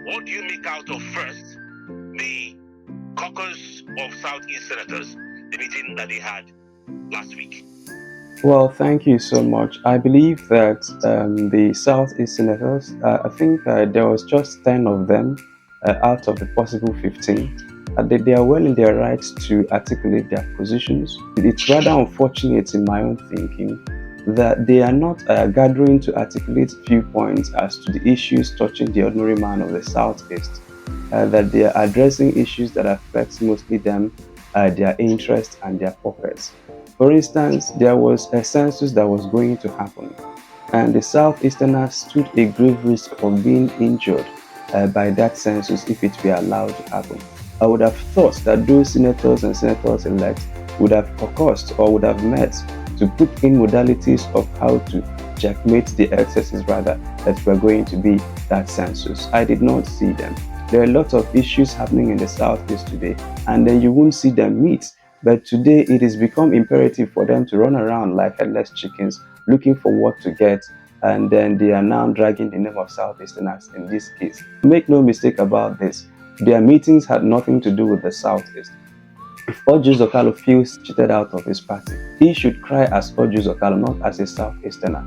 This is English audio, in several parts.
What do you make out of first the caucus of Southeast senators, the meeting that they had last week? Well, thank you so much. I believe that the Southeast senators, I think there was just 10 of them out of the possible 15. They are well in their rights to articulate their positions. It's rather unfortunate, in my own thinking, that they are not gathering to articulate viewpoints as to the issues touching the ordinary man of the Southeast, that they are addressing issues that affect mostly them, their interests, and their purpose. For instance, there was a census that was going to happen, and the Southeasterners stood a grave risk of being injured by that census if it were allowed to happen. I would have thought that those senators and senators elect would have caucused or would have met to put in modalities of how to checkmate the excesses rather that were going to be that census. I did not see them. There are a lot of issues happening in the Southeast today, and then you won't see them meet. But today it has become imperative for them to run around like headless chickens looking for what to get, and then they are now dragging the name of Southeasterners in this case. Make no mistake about this, their meetings had nothing to do with the Southeast. If Orji Zokalo feels cheated out of his party, he should cry as Orji Zokalo, not as a Southeasterner.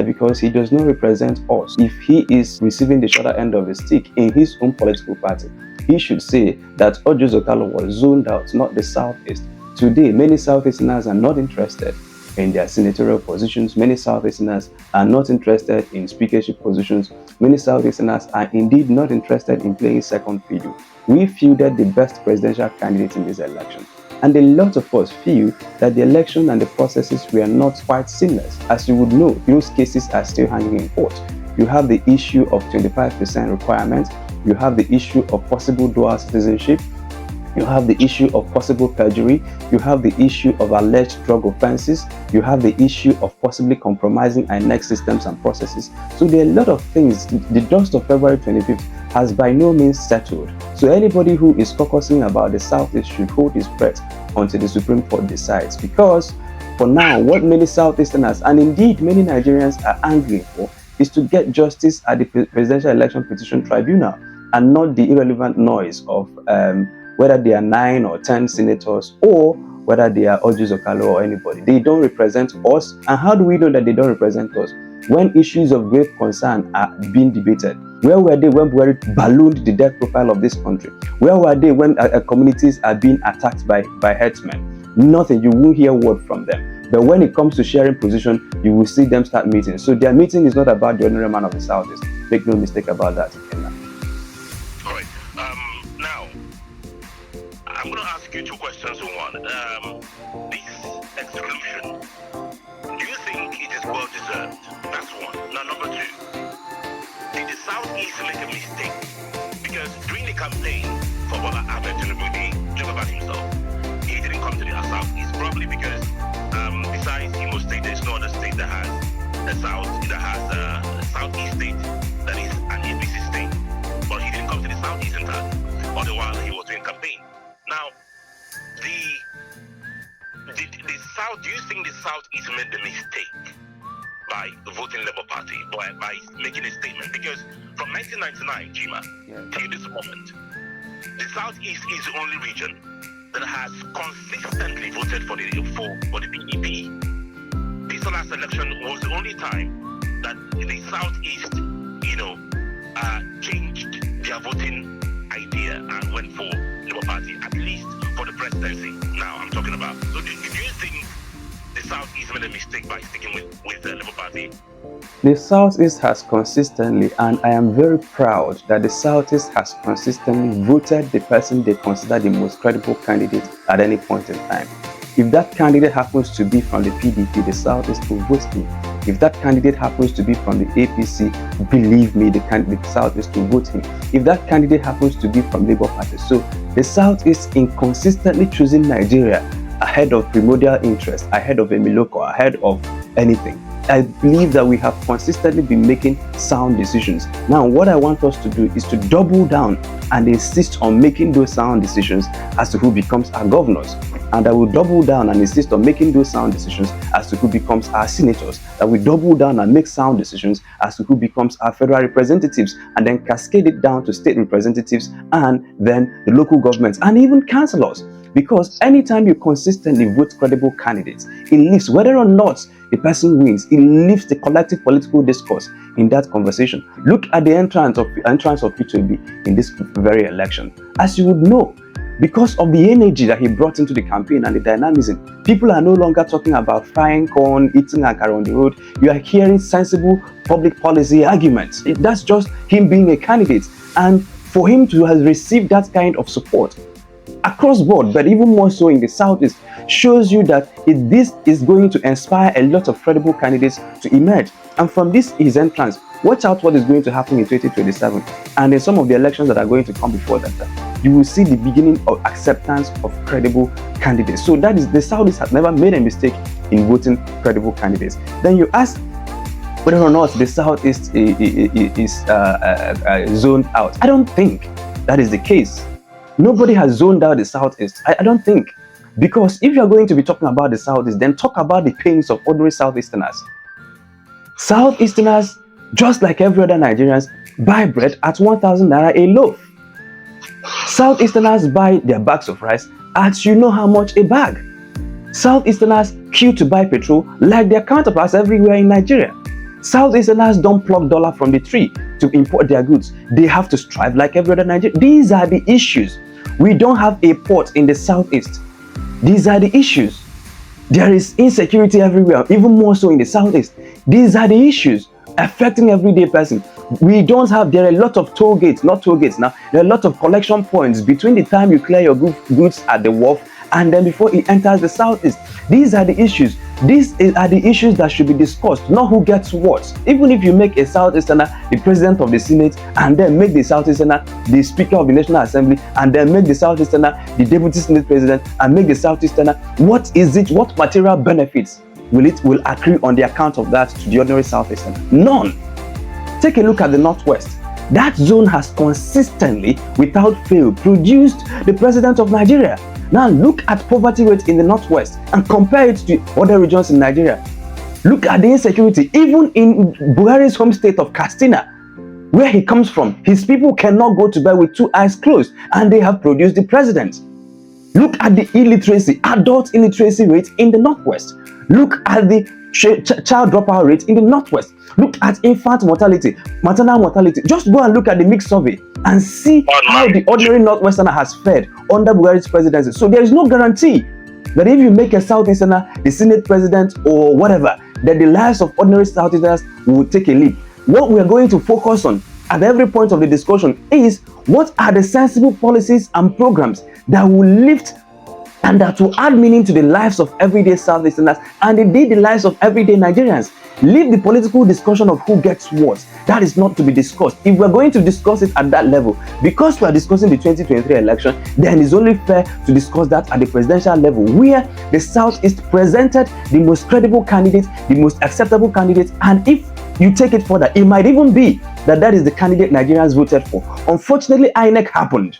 Because he does not represent us. If he is receiving the shorter end of the stick in his own political party, he should say that Orji Zokalo was zoned out, not the Southeast. Today, many Southeasterners are not interested in their senatorial positions. Many Southeasterners are not interested in speakership positions. Many Southeasterners are indeed not interested in playing second fiddle. We fielded the best presidential candidate in this election. And a lot of us feel that the election and the processes were not quite seamless. As you would know, those cases are still hanging in court. You have the issue of 25% requirement. You have the issue of possible dual citizenship. You have the issue of possible perjury. You have the issue of alleged drug offenses. You have the issue of possibly compromising INEC systems and processes. So there are a lot of things. The dust of February 25th has by no means settled. So anybody who is focusing about the Southeast should hold his breath until the Supreme Court decides. Because for now, what many Southeasterners and indeed many Nigerians are angry for is to get justice at the Presidential Election Petition Tribunal and not the irrelevant noise of whether they are 9 or 10 senators or whether they are Orji Zokalo or anybody. They don't represent us. And how do we know that they don't represent us? When issues of grave concern are being debated, where were they when Buhari ballooned the death profile of this country? Where were they when communities are being attacked by herdsmen? Nothing. You won't hear word from them. But when it comes to sharing position, you will see them start meeting. So their meeting is not about the ordinary man of the Southeast. Make no mistake about that. All right. Now, I'm going to ask you two questions in one. This exclusion, do you think it is well deserved? That's one. Now, number two, did the Southeast make a mistake? Because during the campaign for Bola Ahmed Tinubu, he joked about himself. He didn't come to the Southeast, probably because besides Imo State, there's no other state that has a Southeast state that is an APC state. But he didn't come to the Southeast entirely. All the while he was doing campaign. Now, the South, do you think the Southeast made the mistake by voting Labour Party, by making a statement? Because from 1999, Jima, till this moment, the Southeast is the only region that has consistently voted for the PDP. This last election was the only time that the Southeast, changed their voting idea and went for Labour Party, at least for the presidency. Now I'm talking about. So do you think the Southeast made a mistake by sticking with the Labour Party? The Southeast has consistently, and I am very proud that the Southeast has consistently voted the person they consider the most credible candidate at any point in time. If that candidate happens to be from the PDP, the Southeast will vote him. If that candidate happens to be from the APC, believe me, the Southeast will vote him. If that candidate happens to be from Labour Party, so the Southeast inconsistently choosing Nigeria ahead of primordial interest, ahead of Emiloko, ahead of anything. I believe that we have consistently been making sound decisions. Now, what I want us to do is to double down and insist on making those sound decisions as to who becomes our governors. And I will double down and insist on making those sound decisions as to who becomes our senators. That we double down and make sound decisions as to who becomes our federal representatives, and then cascade it down to state representatives and then the local governments and even councillors. Because anytime you consistently vote credible candidates, it lifts, whether or not the person wins, it lifts the collective political discourse in that conversation. Look at the entrance of P2B in this very election. As you would know, because of the energy that he brought into the campaign and the dynamism, people are no longer talking about frying corn, eating akara on the road. You are hearing sensible public policy arguments. That's just him being a candidate. And for him to have received that kind of support across board, but even more so in the Southeast, shows you that this is going to inspire a lot of credible candidates to emerge. And from his entrance, watch out what is going to happen in 2027 and in some of the elections that are going to come before that. You will see the beginning of acceptance of credible candidates. So that is, the Southeast has never made a mistake in voting credible candidates. Then you ask whether or not the Southeast is zoned out. I don't think that is the case. Nobody has zoned out the Southeast. I don't think. Because if you're going to be talking about the Southeast, then talk about the pains of ordinary Southeasterners. Southeasterners, just like every other Nigerians, buy bread at 1,000 naira a loaf. Southeasterners buy their bags of rice at you know how much a bag. Southeasterners queue to buy petrol like their counterparts everywhere in Nigeria. Southeasterners don't pluck dollar from the tree to import their goods. They have to strive like every other Nigerian. These are the issues. We don't have a port in the Southeast. These are the issues. There is insecurity everywhere, even more so in the Southeast. These are the issues affecting everyday person. There are a lot of toll gates, not toll gates now. There are a lot of collection points between the time you clear your goods at the wharf and then before it enters the Southeast. These are the issues. These are the issues that should be discussed, not who gets what. Even if you make a Southeasterner the president of the Senate and then make the Southeasterner the Speaker of the National Assembly and then make the Southeasterner the Deputy Senate President and make the Southeasterner, what material benefits will accrue on the account of that to the ordinary Southeasterner? None. Take a look at the Northwest. That zone has consistently, without fail, produced the president of Nigeria. Now look at poverty rate in the Northwest and compare it to other regions in Nigeria. Look at the insecurity. Even in Buhari's home state of Katsina, where he comes from, his people cannot go to bed with two eyes closed, and they have produced the president. Look at the illiteracy, adult illiteracy rate in the Northwest. Look at the child dropout rate in the Northwest. Look at infant mortality, maternal mortality. Just go and look at the mixed survey and see how the ordinary Northwesterner has fared under Buhari's presidency. So there is no guarantee that if you make a Southeasterner the Senate president or whatever, that the lives of ordinary Southeasterners will take a leap. What we are going to focus on at every point of the discussion is what are the sensible policies and programs that will lift and that will add meaning to the lives of everyday Southeasterners and indeed the lives of everyday Nigerians. Leave the political discussion of who gets what. That is not to be discussed. If we're going to discuss it at that level, because we are discussing the 2023 election, then it's only fair to discuss that at the presidential level, where the Southeast presented the most credible candidate, the most acceptable candidate, and if you take it further, it might even be that is the candidate Nigerians voted for. Unfortunately, INEC happened.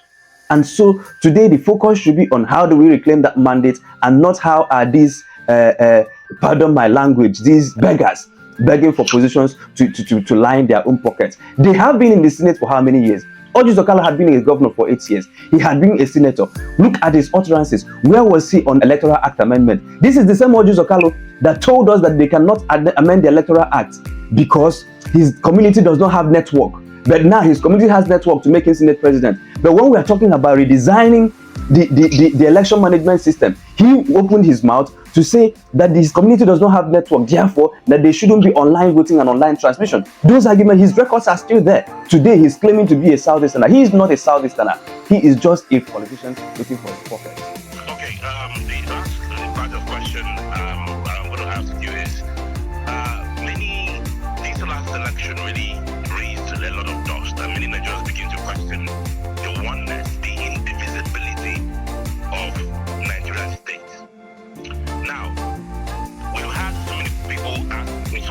And so today the focus should be on how do we reclaim that mandate and not how are these, pardon my language, these beggars begging for positions to line their own pockets. They have been in the Senate for how many years? Orji Zokalo had been a governor for 8 years. He had been a senator. Look at his utterances. Where was he on Electoral Act amendment? This is the same Orji Zokalo that told us that they cannot amend the Electoral Act because his community does not have network. But now his community has network to make him Senate president. But when we are talking about redesigning the election management system, he opened his mouth to say that his community does not have network, therefore that they shouldn't be online voting and online transmission. Those arguments, his records are still there. Today he's claiming to be a Southeasterner. He is not a Southeasterner. He is just a politician looking for his pocket. Okay, the last part of question I'm going to ask you is, this last election really raised a lot of dust, and many Nigerians begin to question the oneness, the indivisibility of Nigerian state. Now, we've had so many people ask me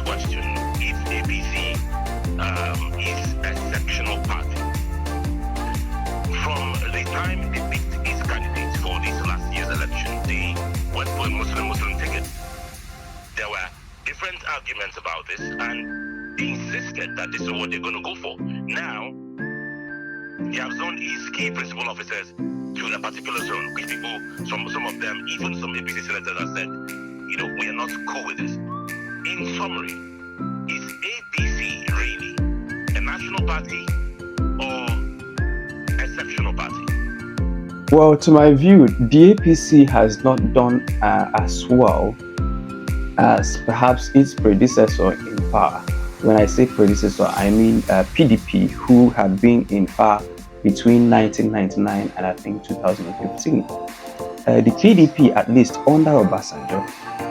arguments about this, and they insisted that this is what they're going to go for. Now, they have zoned his key principal officers to a particular zone, which people, some of them, even some APC senators have said, we are not cool with this. In summary, is APC really a national party or a sectional party? Well, to my view, the APC has not done as well as perhaps its predecessor in power. When I say predecessor, I mean PDP, who had been in power between 1999 and I think 2015. The PDP, at least under Obasanjo,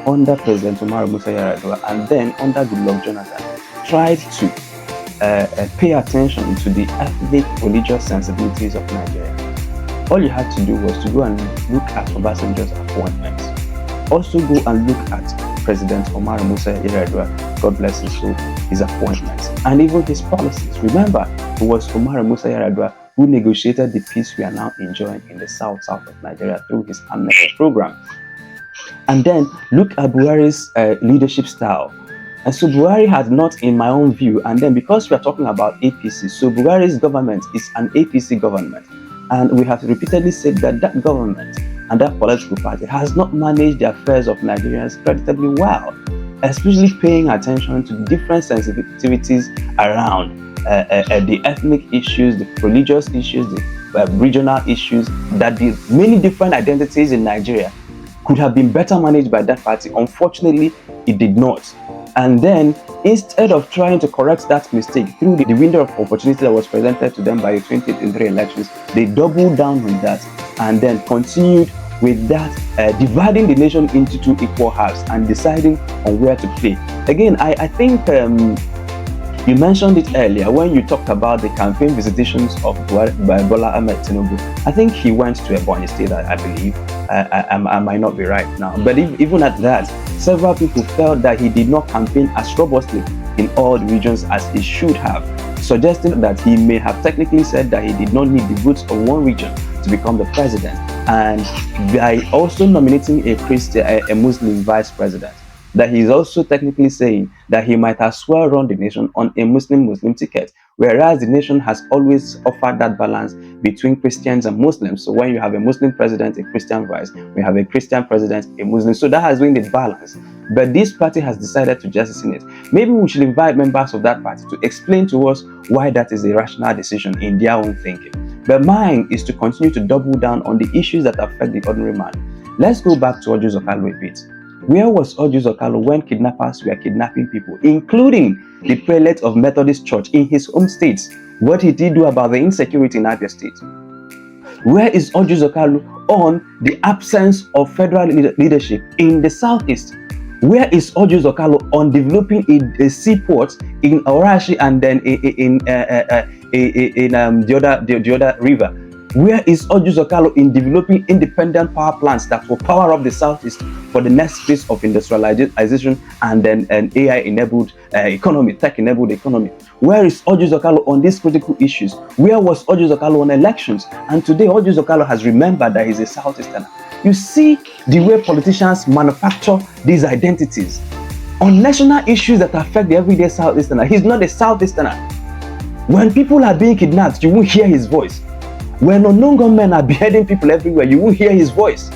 under President Umaru Musa Yar'Adua, and then under Goodluck Jonathan, tried to pay attention to the ethnic religious sensibilities of Nigeria. All you had to do was to go and look at Obasanjo's appointments. Also go and look at President Umaru Musa Yar'Adua, God bless his soul, his appointments, and even his policies. Remember, it was Umaru Musa Yar'Adua who negotiated the peace we are now enjoying in the south of Nigeria through his amnesty program. And then look at Buhari's leadership style. And so Buhari had not, in my own view, and then because we are talking about APC, so Buhari's government is an APC government. And we have repeatedly said that that government and that political party has not managed the affairs of Nigerians creditably well, especially paying attention to different sensitivities around the ethnic issues, the religious issues, the regional issues, that the many different identities in Nigeria could have been better managed by that party. Unfortunately, it did not. And then, instead of trying to correct that mistake through the window of opportunity that was presented to them by the 2023 elections, they doubled down on that and then continued with that, dividing the nation into two equal halves and deciding on where to play. Again, I think you mentioned it earlier when you talked about the campaign visitations of Bola Ahmed Tinubu. I think he went to Ebonyi State, I believe. I might not be right now. But even at that, several people felt that he did not campaign as robustly in all the regions as he should have, suggesting that he may have technically said that he did not need the votes of one region to become the president, and by also nominating a Muslim vice president, that he's also technically saying that he might as well run the nation on a Muslim ticket, whereas the nation has always offered that balance between Christians and Muslims. So when you have a Muslim president, a Christian vice, we have a Christian president, a Muslim. So that has been the balance. But this party has decided to jettison it. Maybe we should invite members of that party to explain to us why that is a rational decision in their own thinking. But mine is to continue to double down on the issues that affect the ordinary man. Let's go back to Orji Okalu a bit. Where was Orji Okalu when kidnappers were kidnapping people, including the prelate of Methodist Church in his home state? What did he do about the insecurity in Abia State? Where is Orji Okalu on the absence of federal leadership in the southeast? Where is Orji Okalu on developing a seaport in Orashi and then in the other river? Where is Orji Okalu in developing independent power plants that will power up the southeast for the next phase of industrialization and then an AI-enabled economy, tech-enabled economy? Where is Orji Okalu on these critical issues? Where was Orji Okalu on elections? And today, Orji Okalu has remembered that he's a southeasterner. You see the way politicians manufacture these identities on national issues that affect the everyday southeasterner. He's not a southeasterner. When people are being kidnapped, you won't hear his voice. When unknown gunmen are beheading people everywhere, you won't hear his voice.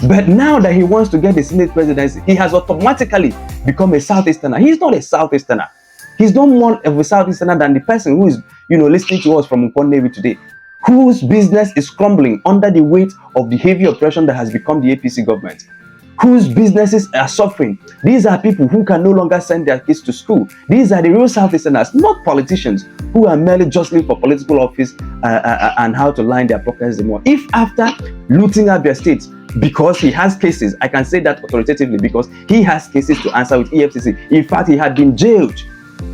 But now that he wants to get the Senate presidency, he has automatically become a southeasterner. He's not a southeasterner. He's no more of a southeasterner than the person who is, listening to us from Upon Navy today, whose business is crumbling under the weight of the heavy oppression that has become the APC government, whose businesses are suffering. These are people who can no longer send their kids to school. These are the real southeasterners, not politicians who are merely jostling for political office and how to line their pockets the more. If after looting Abia State, because he has cases, I can say that authoritatively because he has cases to answer with EFCC. In fact, he had been jailed.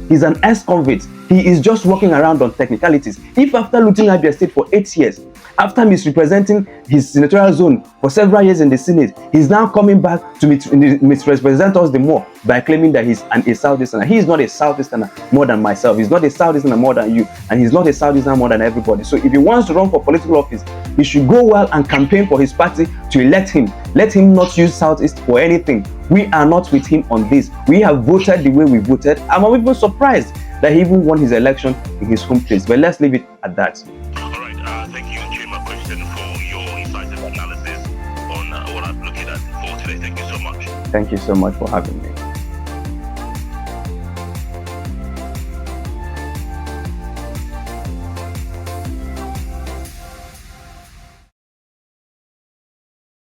He's an ex-convict. He is just walking around on technicalities. If after looting Abia State for 8 years, after misrepresenting his senatorial zone for several years in the Senate, he's now coming back to misrepresent us the more by claiming that he's a Southeasterner. He is not a Southeasterner more than myself. He's not a Southeasterner more than you. And he's not a Southeasterner more than everybody. So if he wants to run for political office, he should go well and campaign for his party to elect him. Let him not use Southeast for anything We are not with him on this. We have voted the way we voted. I'm even surprised that he even won his election in his home place. But let's leave it at that. All right. Thank you, Chima Christian, for your incisive analysis on what I'm looking at for today. Thank you so much. Thank you so much for having me.